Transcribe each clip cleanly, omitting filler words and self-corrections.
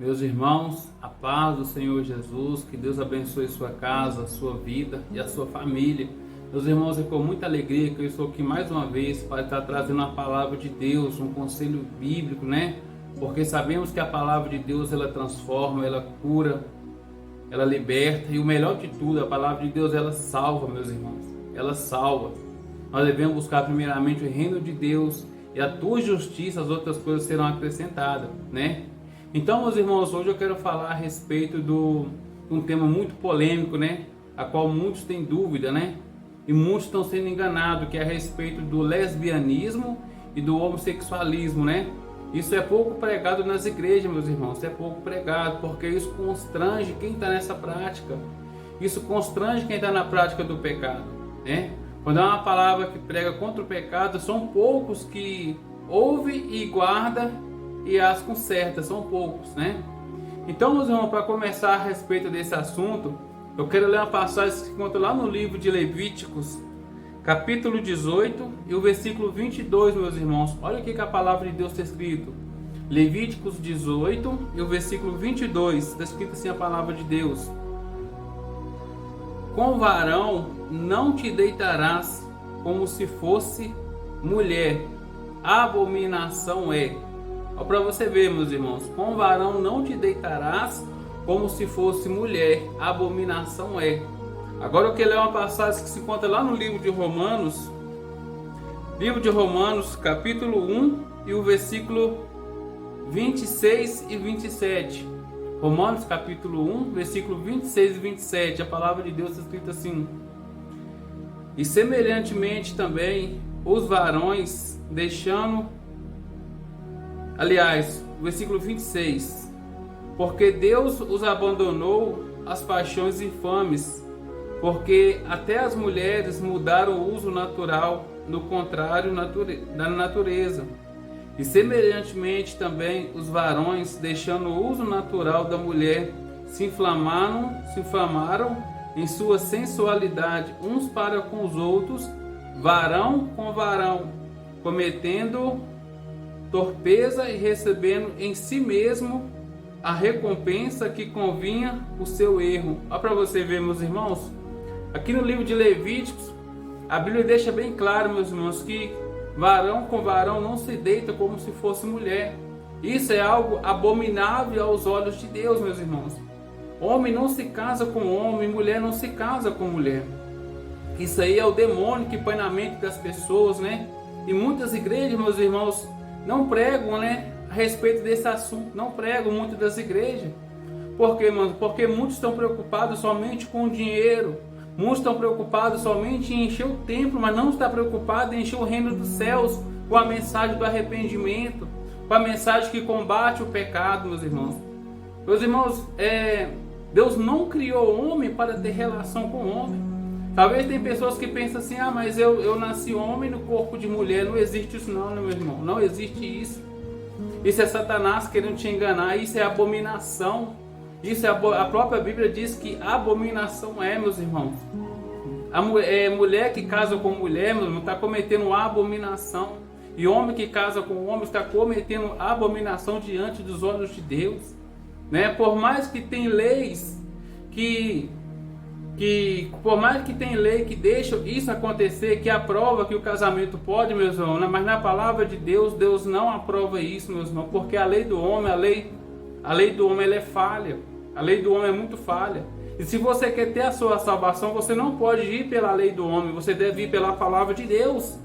Meus irmãos, a paz do Senhor Jesus, que Deus abençoe sua casa, sua vida e a sua família. Meus irmãos, é com muita alegria que eu estou aqui mais uma vez para estar trazendo uma palavra de Deus, um conselho bíblico, né? Porque sabemos que a palavra de Deus, ela transforma, ela cura, ela liberta e o melhor de tudo, a palavra de Deus, ela salva, meus irmãos. Ela salva. Nós devemos buscar primeiramente o reino de Deus e a tua justiça, as outras coisas serão acrescentadas, né? Então, meus irmãos, hoje eu quero falar a respeito de um tema muito polêmico, né? A qual muitos têm dúvida, né? E muitos estão sendo enganados, que é a respeito do lesbianismo e do homossexualismo, né? Isso é pouco pregado nas igrejas, meus irmãos. Isso é pouco pregado, porque isso constrange quem está nessa prática. Isso constrange quem está na prática do pecado, né? Quando é uma palavra que prega contra o pecado, são poucos que ouvem e guardam e as conserta, são poucos, né? Então, meus irmãos, para começar a respeito desse assunto, eu quero ler uma passagem que se encontra lá no livro de Levíticos, capítulo 18 e o versículo 22, meus irmãos. Olha o que a palavra de Deus está escrito. Levíticos 18 e o versículo 22, está escrito assim a palavra de Deus. Com varão não te deitarás como se fosse mulher, abominação é. Para você ver, meus irmãos, com varão não te deitarás como se fosse mulher, abominação é. Agora eu quero ler uma passagem que se encontra lá no livro de Romanos, capítulo 1 e o versículo 26 e 27. Romanos capítulo 1, versículo 26 e 27, a palavra de Deus está escrita assim: e semelhantemente também os varões versículo 26, porque Deus os abandonou às paixões infames, porque até as mulheres mudaram o uso natural, no contrário da natureza. E semelhantemente também os varões, deixando o uso natural da mulher, se inflamaram em sua sensualidade uns para com os outros, varão com varão, cometendo torpeza e recebendo em si mesmo a recompensa que convinha o seu erro. Olha para você ver, meus irmãos, aqui no livro de Levíticos, a Bíblia deixa bem claro, meus irmãos, que varão com varão não se deita como se fosse mulher. Isso é algo abominável aos olhos de Deus, meus irmãos. Homem não se casa com homem, mulher não se casa com mulher. Isso aí é o demônio que põe na mente das pessoas, né? E muitas igrejas, meus irmãos, não pregam, né, a respeito desse assunto. Não pregam muito das igrejas. Por quê, mano? Porque muitos estão preocupados somente com o dinheiro. Muitos estão preocupados somente em encher o templo, mas não está preocupado em encher o reino dos céus com a mensagem do arrependimento, com a mensagem que combate o pecado, meus irmãos. Meus irmãos, Deus não criou o homem para ter relação com o homem. Talvez tem pessoas que pensam assim: ah, mas eu nasci homem no corpo de mulher. Não existe isso não, meu irmão. Não existe isso. Isso é Satanás querendo te enganar. Isso é abominação. Isso é a própria Bíblia diz que abominação é, meus irmãos. A mulher que casa com mulher, meu irmão, está cometendo abominação. E homem que casa com homem está cometendo abominação diante dos olhos de Deus, né? Por mais que tem leis por mais que tem lei que deixa isso acontecer, que aprova que o casamento pode, meus irmãos, mas na palavra de Deus, Deus não aprova isso, meus irmãos, porque a lei do homem, a lei do homem ela é falha. A lei do homem é muito falha. E se você quer ter a sua salvação, você não pode ir pela lei do homem, você deve ir pela palavra de Deus.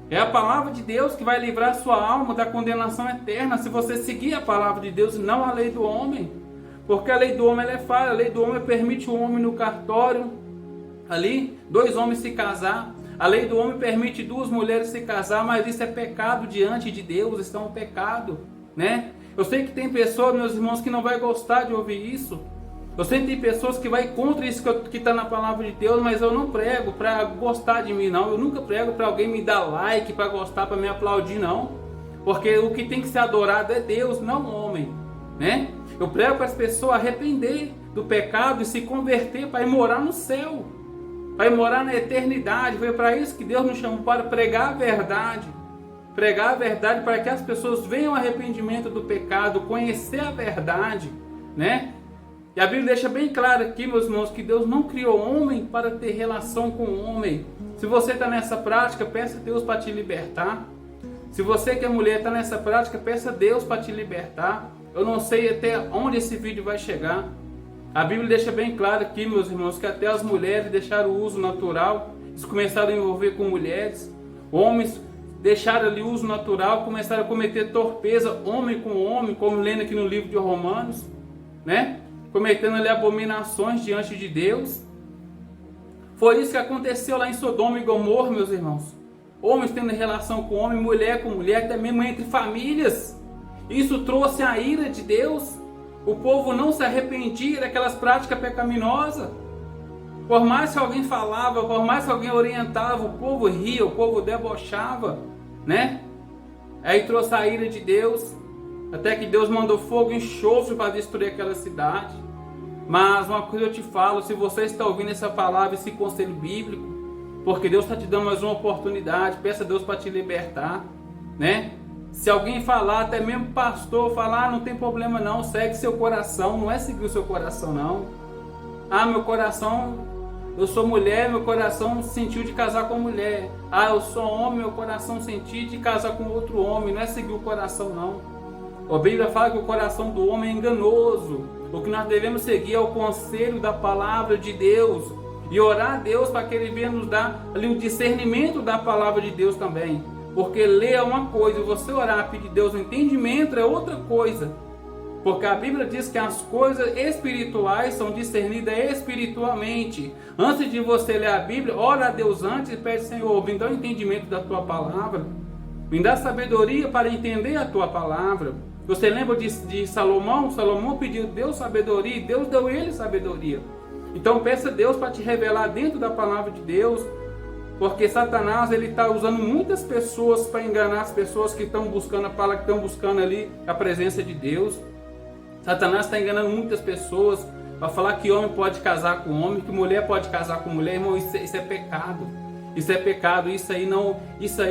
É a palavra de Deus que vai livrar a sua alma da condenação eterna, se você seguir a palavra de Deus e não a lei do homem. Porque a lei do homem ela é falha. A lei do homem permite o homem no cartório, ali, 2 homens se casar. A lei do homem permite 2 mulheres se casar, mas isso é pecado diante de Deus, isso é um pecado, né? Eu sei que tem pessoas, meus irmãos, que não vai gostar de ouvir isso. Eu sei que tem pessoas que vai contra isso que está na palavra de Deus, mas eu não prego para gostar de mim, não. Eu nunca prego para alguém me dar like, para gostar, para me aplaudir, não. Porque o que tem que ser adorado é Deus, não o homem, né? Eu prego para as pessoas arrepender do pecado e se converter para ir morar no céu, para ir morar na eternidade. Foi para isso que Deus nos chamou, para pregar a verdade. pregar a verdade para que as pessoas venham ao arrependimento do pecado, conhecer a verdade, né? E a Bíblia deixa bem claro aqui, meus irmãos, que Deus não criou homem para ter relação com o homem. Se você está nessa prática, peça a Deus para te libertar. Se você que é mulher está nessa prática, peça a Deus para te libertar. Eu não sei até onde esse vídeo vai chegar. A Bíblia deixa bem claro aqui, meus irmãos, que até as mulheres deixaram o uso natural, eles começaram a envolver com mulheres. Homens deixaram ali o uso natural, começaram a cometer torpeza, homem com homem, como lendo aqui no livro de Romanos, né? Cometendo ali abominações diante de Deus. Foi isso que aconteceu lá em Sodoma e Gomorra, meus irmãos. Homens tendo relação com homem, mulher com mulher, até mesmo entre famílias. Isso trouxe a ira de Deus. O povo não se arrependia daquelas práticas pecaminosas. Por mais que alguém falava, por mais que alguém orientava, o povo ria, o povo debochava, né? Aí trouxe a ira de Deus, até que Deus mandou fogo e enxofre para destruir aquela cidade. Mas uma coisa eu te falo, se você está ouvindo essa palavra, esse conselho bíblico, porque Deus está te dando mais uma oportunidade, peça a Deus para te libertar, né? Se alguém falar, até mesmo pastor falar, não tem problema não, segue seu coração, não é seguir o seu coração não. Ah, meu coração, eu sou mulher, meu coração sentiu de casar com mulher. Ah, eu sou homem, meu coração sentiu de casar com outro homem, não é seguir o coração não. A Bíblia fala que o coração do homem é enganoso. O que nós devemos seguir é o conselho da palavra de Deus e orar a Deus para que Ele venha nos dar ali um discernimento da palavra de Deus também. Porque ler é uma coisa e você orar, pedir a Deus um entendimento é outra coisa. Porque a Bíblia diz que as coisas espirituais são discernidas espiritualmente. Antes de você ler a Bíblia, ora a Deus antes e pede, Senhor, me dá o entendimento da Tua palavra. Me dá sabedoria para entender a Tua palavra. Você lembra de Salomão? Salomão pediu a Deus sabedoria e Deus deu ele sabedoria. Então peça a Deus para te revelar dentro da palavra de Deus. Porque Satanás ele está usando muitas pessoas para enganar as pessoas que estão buscando a palavra, que estão buscando ali a presença de Deus. Satanás está enganando muitas pessoas para falar que homem pode casar com homem, que mulher pode casar com mulher. Irmão, isso é pecado. Isso é pecado. Isso aí,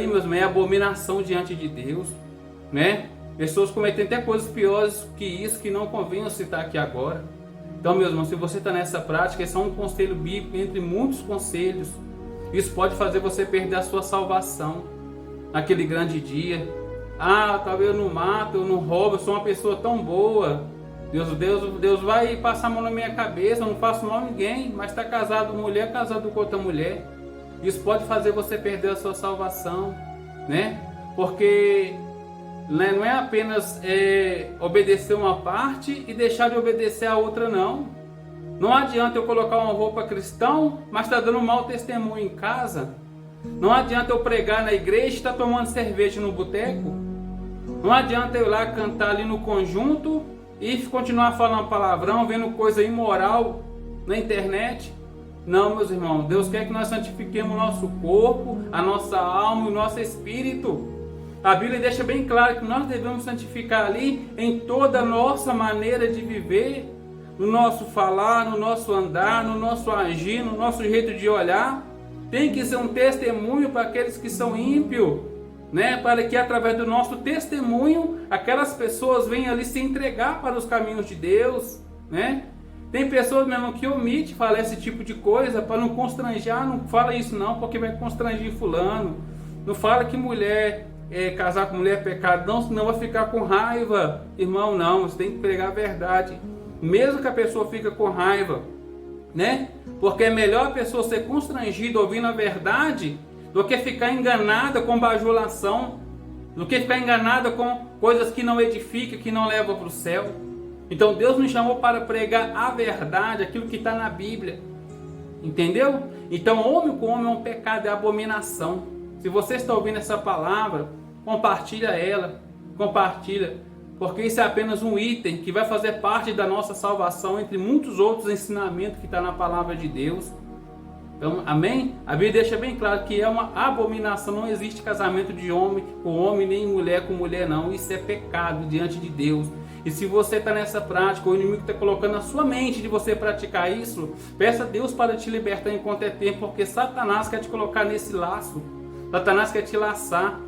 meus irmãos, é abominação diante de Deus, né? Pessoas cometendo até coisas piores que isso, que não convém eu citar aqui agora. Então, meus irmãos, se você está nessa prática, esse é um conselho bíblico entre muitos conselhos. Isso pode fazer você perder a sua salvação naquele grande dia. Ah, talvez eu não mato, eu não roubo, eu sou uma pessoa tão boa. Deus vai passar a mão na minha cabeça, eu não faço mal a ninguém, mas está casado com mulher, casado com outra mulher. Isso pode fazer você perder a sua salvação, né? Porque não é apenas obedecer uma parte e deixar de obedecer a outra, não. Não adianta eu colocar uma roupa cristã, mas está dando um mau testemunho em casa. Não adianta eu pregar na igreja e estar tomando cerveja no boteco. Não adianta eu ir lá cantar ali no conjunto e continuar falando palavrão, vendo coisa imoral na internet. Não, meus irmãos, Deus quer que nós santifiquemos o nosso corpo, a nossa alma e o nosso espírito. A Bíblia deixa bem claro que nós devemos santificar ali em toda a nossa maneira de viver, no nosso falar, no nosso andar, no nosso agir, no nosso jeito de olhar. Tem que ser um testemunho para aqueles que são ímpios, né? Para que através do nosso testemunho, aquelas pessoas venham ali se entregar para os caminhos de Deus, né? Tem pessoas mesmo que omitem falar esse tipo de coisa para não constranger. Não fala isso não, porque vai constranger fulano. Não fala que mulher, casar com mulher é pecado, não, senão vai ficar com raiva. Irmão, não, você tem que pregar a verdade. Mesmo que a pessoa fique com raiva, né? Porque é melhor a pessoa ser constrangida ouvindo a verdade do que ficar enganada com bajulação, do que ficar enganada com coisas que não edificam, que não levam para o céu. Então Deus nos chamou para pregar a verdade, aquilo que está na Bíblia. Entendeu? Então homem com homem é um pecado, é abominação. Se você está ouvindo essa palavra, compartilha ela, compartilha. Porque isso é apenas um item que vai fazer parte da nossa salvação, entre muitos outros ensinamentos que está na palavra de Deus. Então, amém? A Bíblia deixa bem claro que é uma abominação, não existe casamento de homem com homem, nem mulher com mulher, não. Isso é pecado diante de Deus. E se você está nessa prática, o inimigo está colocando na sua mente de você praticar isso, peça a Deus para te libertar enquanto é tempo, porque Satanás quer te colocar nesse laço. Satanás quer te laçar.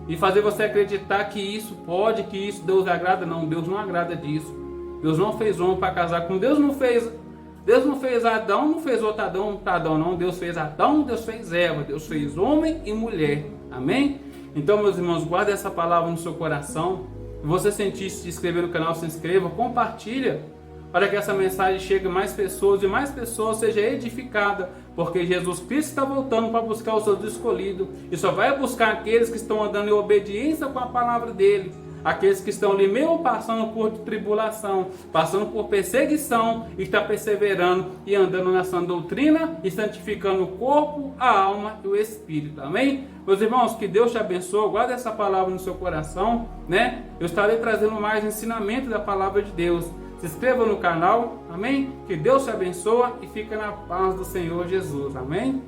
e fazer você acreditar que isso pode, que isso Deus agrada. Não, Deus não agrada disso. Deus não fez homem para casar com Deus, não fez Adão, não fez outro Adão não. Deus fez Adão, Deus fez Eva, Deus fez homem e mulher. Amém? Então, meus irmãos, guarde essa palavra no seu coração. Se você sentir se inscrever no canal, se inscreva, compartilha, para que essa mensagem chegue a mais pessoas e mais pessoas seja edificada, porque Jesus Cristo está voltando para buscar os seus escolhidos, e só vai buscar aqueles que estão andando em obediência com a palavra dele, aqueles que estão ali mesmo passando por tribulação, passando por perseguição, e está perseverando e andando na sã doutrina e santificando o corpo, a alma e o espírito. Amém? Meus irmãos, que Deus te abençoe, guarde essa palavra no seu coração, né? Eu estarei trazendo mais ensinamento da palavra de Deus. Se inscreva no canal, amém? Que Deus te abençoe e fica na paz do Senhor Jesus, amém?